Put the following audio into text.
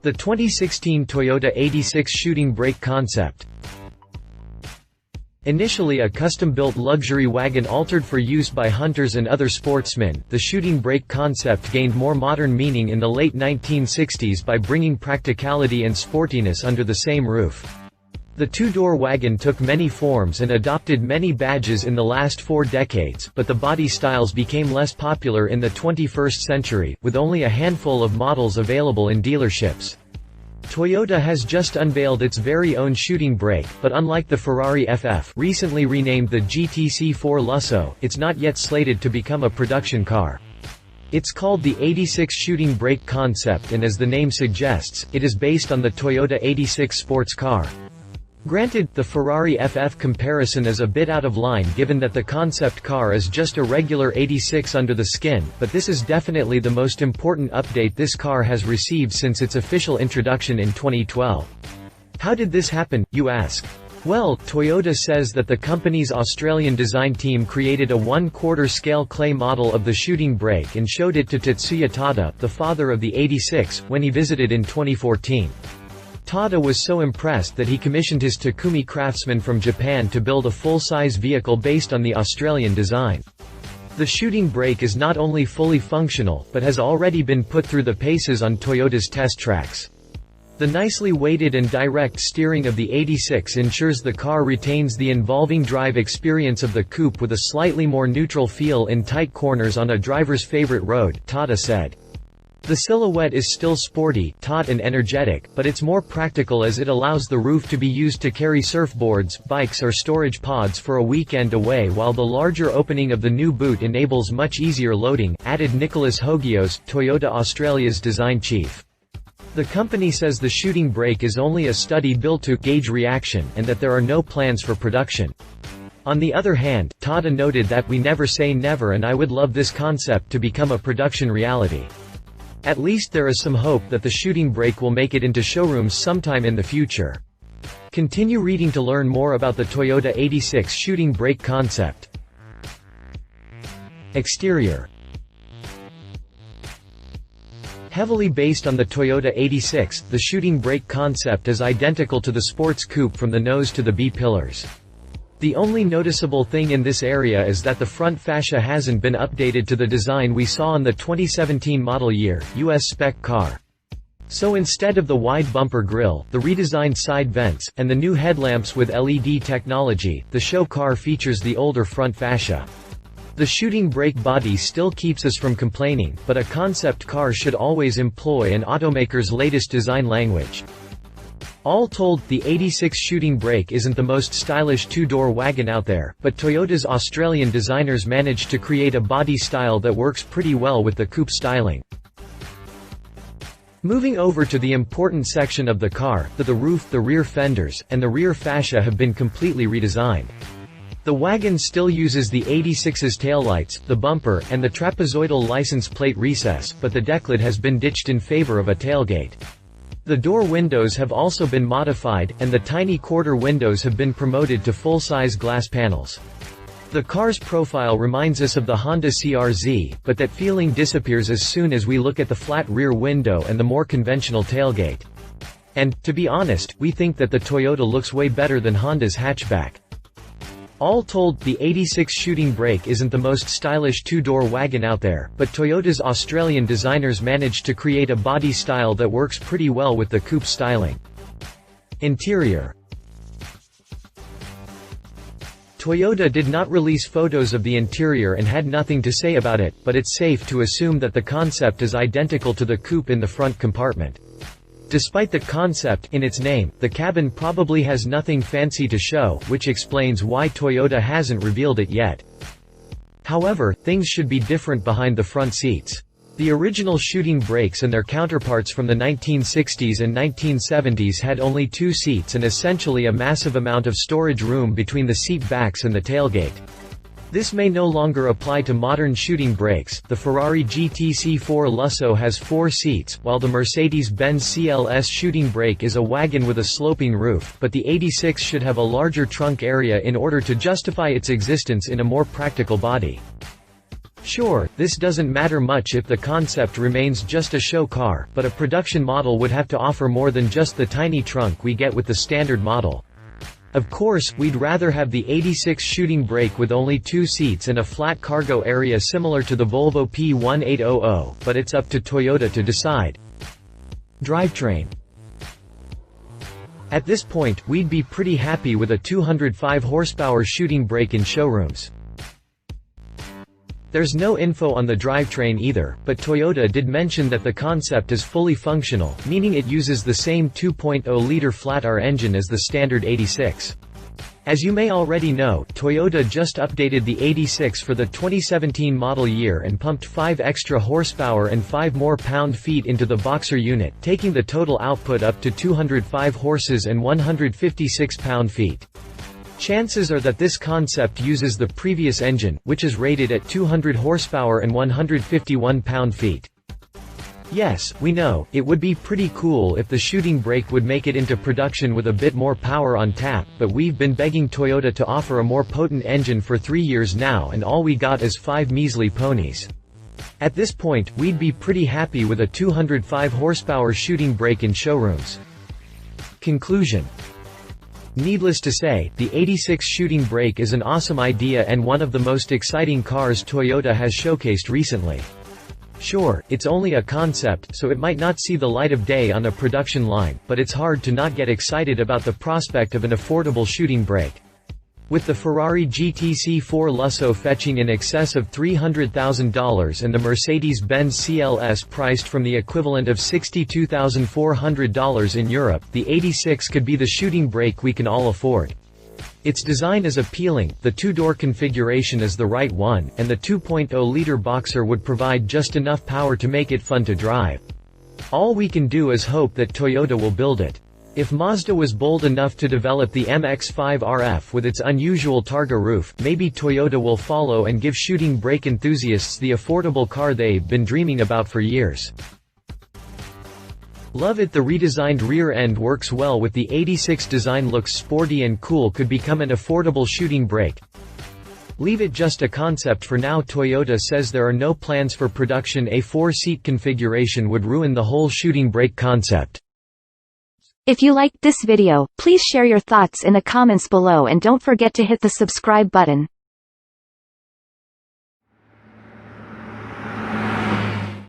The 2016 Toyota 86 shooting brake concept. Initially a custom-built luxury wagon altered for use by hunters and other sportsmen, the shooting brake concept gained more modern meaning in the late 1960s by bringing practicality and sportiness under the same roof. The two-door wagon took many forms and adopted many badges in the last 4 decades, but the body styles became less popular in the 21st century, with only a handful of models available in dealerships. Toyota has just unveiled its very own shooting brake, but unlike the Ferrari FF, recently renamed the GTC4 Lusso, it's not yet slated to become a production car. It's called the 86 shooting brake concept, and as the name suggests, it is based on the Toyota 86 sports car. Granted, the Ferrari FF comparison is a bit out of line given that the concept car is just a regular 86 under the skin, but this is definitely the most important update this car has received since its official introduction in 2012. How did this happen, you ask? Well, Toyota says that the company's Australian design team created a 1/4 scale clay model of the shooting brake and showed it to Tetsuya Tada, the father of the 86, when he visited in 2014. Tada was so impressed that he commissioned his Takumi craftsman from Japan to build a full-size vehicle based on the Australian design. The shooting brake is not only fully functional, but has already been put through the paces on Toyota's test tracks. The nicely weighted and direct steering of the 86 ensures the car retains the involving drive experience of the coupe with a slightly more neutral feel in tight corners on a driver's favorite road, Tada said. The silhouette is still sporty, taut and energetic, but it's more practical as it allows the roof to be used to carry surfboards, bikes or storage pods for a weekend away, while the larger opening of the new boot enables much easier loading, added Nicholas Hogios, Toyota Australia's design chief. The company says the shooting brake is only a study built to gauge reaction, and that there are no plans for production. On the other hand, Tada noted that we never say never, and I would love this concept to become a production reality. At least there is some hope that the shooting brake will make it into showrooms sometime in the future. Continue reading to learn more about the Toyota 86 shooting brake concept. Exterior. Heavily based on the Toyota 86, the shooting brake concept is identical to the sports coupe from the nose to the B-pillars. The only noticeable thing in this area is that the front fascia hasn't been updated to the design we saw in the 2017 model year, US spec car. So instead of the wide bumper grille, the redesigned side vents, and the new headlamps with LED technology, the show car features the older front fascia. The shooting brake body still keeps us from complaining, but a concept car should always employ an automaker's latest design language. All told, the 86 shooting brake isn't the most stylish two-door wagon out there, but Toyota's Australian designers managed to create a body style that works pretty well with the coupe styling. Moving over to the important section of the car, the roof, the rear fenders, and the rear fascia have been completely redesigned. The wagon still uses the 86's taillights, the bumper, and the trapezoidal license plate recess, but the decklid has been ditched in favor of a tailgate. The door windows have also been modified, and the tiny quarter windows have been promoted to full-size glass panels. The car's profile reminds us of the Honda CR-Z, but that feeling disappears as soon as we look at the flat rear window and the more conventional tailgate. And, to be honest, we think that the Toyota looks way better than Honda's hatchback. All told, the 86 shooting brake isn't the most stylish two-door wagon out there, but Toyota's Australian designers managed to create a body style that works pretty well with the coupe styling. Interior. Toyota did not release photos of the interior and had nothing to say about it, but it's safe to assume that the concept is identical to the coupe in the front compartment. Despite the concept in its name, the cabin probably has nothing fancy to show, which explains why Toyota hasn't revealed it yet. However, things should be different behind the front seats. The original shooting brakes and their counterparts from the 1960s and 1970s had only 2 seats and essentially a massive amount of storage room between the seat backs and the tailgate. This may no longer apply to modern shooting brakes. The Ferrari GTC4 Lusso has 4 seats, while the Mercedes-Benz CLS shooting brake is a wagon with a sloping roof, but the 86 should have a larger trunk area in order to justify its existence in a more practical body. Sure, this doesn't matter much if the concept remains just a show car, but a production model would have to offer more than just the tiny trunk we get with the standard model. Of course, we'd rather have the 86 shooting brake with only 2 seats and a flat cargo area similar to the Volvo P1800, but it's up to Toyota to decide. Drivetrain. At this point, we'd be pretty happy with a 205 horsepower shooting brake in showrooms. There's no info on the drivetrain either, but Toyota did mention that the concept is fully functional, meaning it uses the same 2.0-liter flat-R engine as the standard 86. As you may already know, Toyota just updated the 86 for the 2017 model year and pumped 5 extra horsepower and 5 more pound-feet into the Boxer unit, taking the total output up to 205 horses and 156 pound-feet. Chances are that this concept uses the previous engine, which is rated at 200 horsepower and 151 pound-feet. Yes, we know, it would be pretty cool if the shooting brake would make it into production with a bit more power on tap, but we've been begging Toyota to offer a more potent engine for 3 years now and all we got is 5 measly ponies. At this point, we'd be pretty happy with a 205 horsepower shooting brake in showrooms. Conclusion. Needless to say, the 86 shooting brake is an awesome idea and one of the most exciting cars Toyota has showcased recently. Sure, it's only a concept, so it might not see the light of day on a production line, but it's hard to not get excited about the prospect of an affordable shooting brake. With the Ferrari GTC4 Lusso fetching in excess of $300,000 and the Mercedes-Benz CLS priced from the equivalent of $62,400 in Europe, the 86 could be the shooting brake we can all afford. Its design is appealing, the 2-door configuration is the right one, and the 2.0-liter Boxer would provide just enough power to make it fun to drive. All we can do is hope that Toyota will build it. If Mazda was bold enough to develop the MX-5 RF with its unusual Targa roof, maybe Toyota will follow and give shooting brake enthusiasts the affordable car they've been dreaming about for years. Love it. The redesigned rear end works well with the 86 design, looks sporty and cool, could become an affordable shooting brake. Leave it just a concept for now. Toyota says there are no plans for production. A 4-seat configuration would ruin the whole shooting brake concept. If you liked this video, please share your thoughts in the comments below and don't forget to hit the subscribe button.